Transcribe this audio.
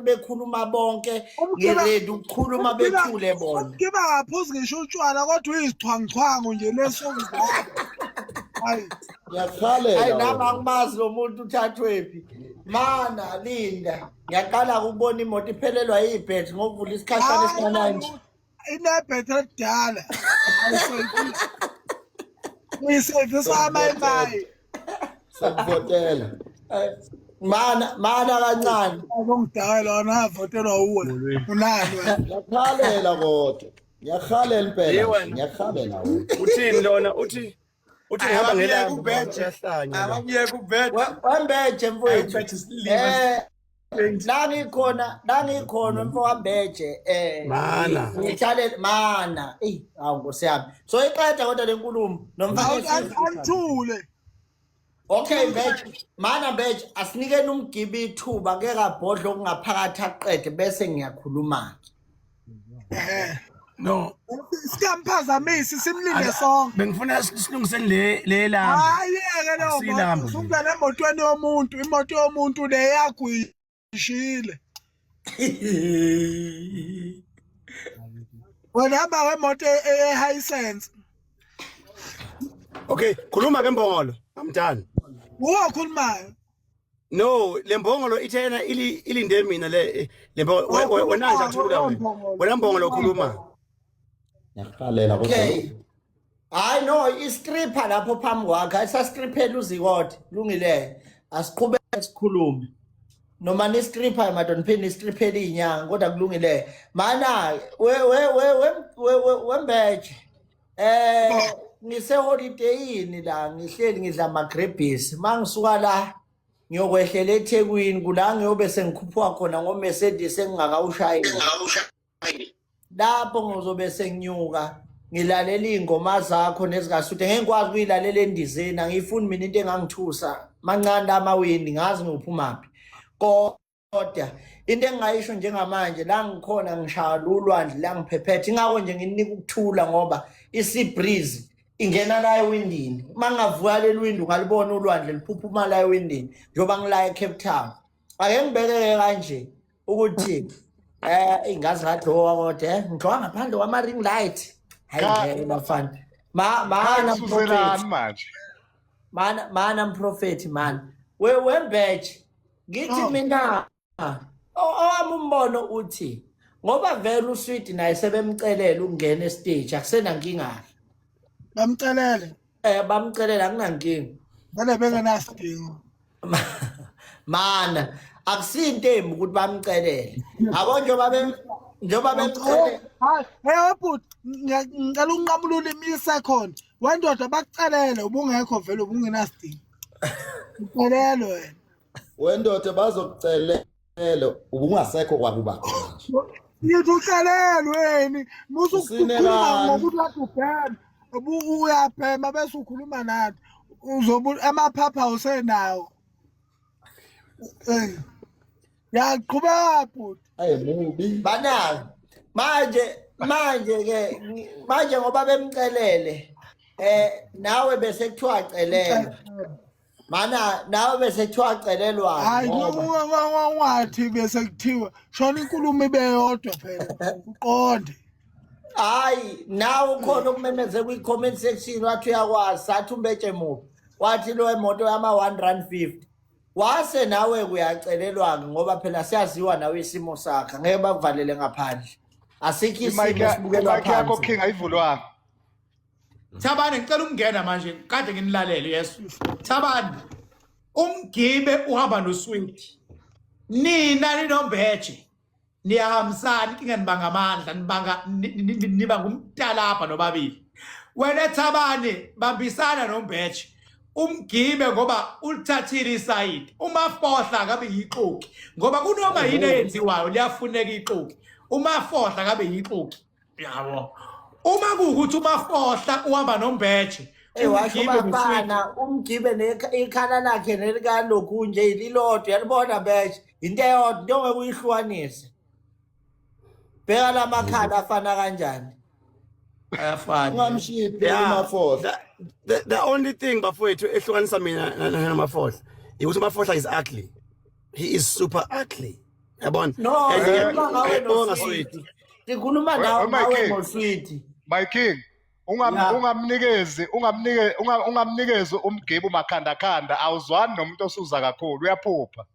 bekhuluma bonke ngiready ukukhuluma bethule bona. Umgiba ngaphuzi ngisho utshwala kodwa uyizixhwanguxhwangu nje lesokuzala. Hayi. Hayi nami angimazi lo muntu uthathwephi. Mana linda. Ngiyaqala ukubona imoto iphelelwa yibhetri ngokuvula isikhashana esikananje. Inebhetri edala. Uyisevisa amayimayi. Sakuvotela. Mana kancane. Ngidakela wona avotelwa uwe. Unani wena? Ngiyakhalela kodwa. Ngiyakhalela impela. Ngiyakhalela wena. Uthini lona uthi ngihamba ngelanga uyahlanya. Abamyeka ubheje. Wembeje mfowethu. La ngikhona mfowambeje ngithalela mana hawu Nkosi yami so iqeda kodwa lenkulumo nomfakisi Anthule. Okay mbeje mana mbeje asinikeni umgibi ithuba ke kabhodlo okungaphakathi aqede bese ngiyakhuluma no sikamphazamisi simlinde sonke bengifuna silungiseni le lamba hayeke lo ungena emotweni yomuntu imoto yomuntu le yagwishile wena hamba ngemoto eHisense. Okay khuluma ke Mbongolo amdani Ukhulumayo no le Mbongolo ithena ilinde mina le wena nje athula wena Mbongolo khuluma ngiyakhalela kodwa hayi no istripper lapho phambi kwakhe ayisastriphela uzikode lungile asiqhubeke sikhulume noma ni stripper madon phini striphela inyanga kodwa kulungile mana wembeje ngise holidayini la ngihleli ngidla amagrebhisi mangisuka la ngiyokwehlela eThekwini kula ngiyobe sengikhuphuka khona ngoMercedes engingakawushayeli lapho ngizobe senginyuka ngilalela ingoma zakho nezikasuthe ngekwazi ukuyilalela endizeni angifuni mina into engangithusa mancane amawindi ngazi ngiphumaphi kodwa into engayisho njengamanje la ngikhona ngishaya ulwandle la ngiphephethe ingakho nje nginika ukuthula ngoba isi breeze ingena la ewindini mangavuka lelwindi ungalibona ulwandle liphuphuma la ewindini njoba ngila eCape Town ake ngibekeke kanje ukuthi ingazi ngadlowa kodwa ngidlowa ngaphandle kwama ring light hayi bafana mana mprofeti man wembeje ngithi mina owami umbono uthi ngoba vele uSweet naye sebemcelela ukungena estage akusena nkinga bamcelele bamcelela akunankinga vele bengenasidingo mana akusinto embi ukuthi bamcelele yabo njoba bemcelele hey but ngicela unqamulule imisa khona wendoda bakucelele ubungekho vele ubungenasidingo ucelele wena wendoda bazokucelela ubungasekho kwakuba ngithi ucelele wena musu ukukhuluma ngokuthi lapho ubhema uyaphema bese ukhuluma nathi uzobu amaphapha usenawo yaqhubeka bhuti mubi bana manje ngoba bemcelele nawe bese kuthiwa acelele mana nawe bese kuthiwa acelelwa hayi ungathi bese kuthiwa shona inkulumo ibe yodwa phela uqonde hayi nawe ukhona ukumemeze kwi-comment section wathi uyakwazi sathi umbeje mubi wathi lo emoto yama 150 wase nawe kuyacelelwa ngoba phela siyaziwa nawe isimo sakhe ngeke bakuvalele ngaphandle asikho isimo sibukelwa phansi yakho king ayivulwanga Thabani ngicela ukungena manje kade nginilalele yesu Thabani umgibe uhamba noSweet nina ninombeje niyahambisana inkinga nibanga amandla niba ngumtalapha nobabili wena Thabani bambisana nombeje umgibe ngoba ulithathile isayidi umafohla ngabe yixoki ngoba kunoma yini eyenziwayo liyafuneka ixoki umafohla ngabe yixoki yabo uma kuukuthi umafohla uhamba nombeje umgibe nekhala lakhe nelikalokhu nje ililodwa yalibona beje into eyodwa into ongeke uyihlukanise bheka lamakhala afana kanjani ayafana ungamshiphi umafohla the only thing bafowethu ehlukanisa mina namafohla ukuthi umafohla is ugly he is super ugly Yabona? No, sikhuluma ngawe Bonga noSweet. Sweet. Sikhuluma My ngawe king. noSweet. My king, Yeah. ungamnikezi umgibo makhanda khanda awuzwani nomuntu osuza kakhulu uyaphupha.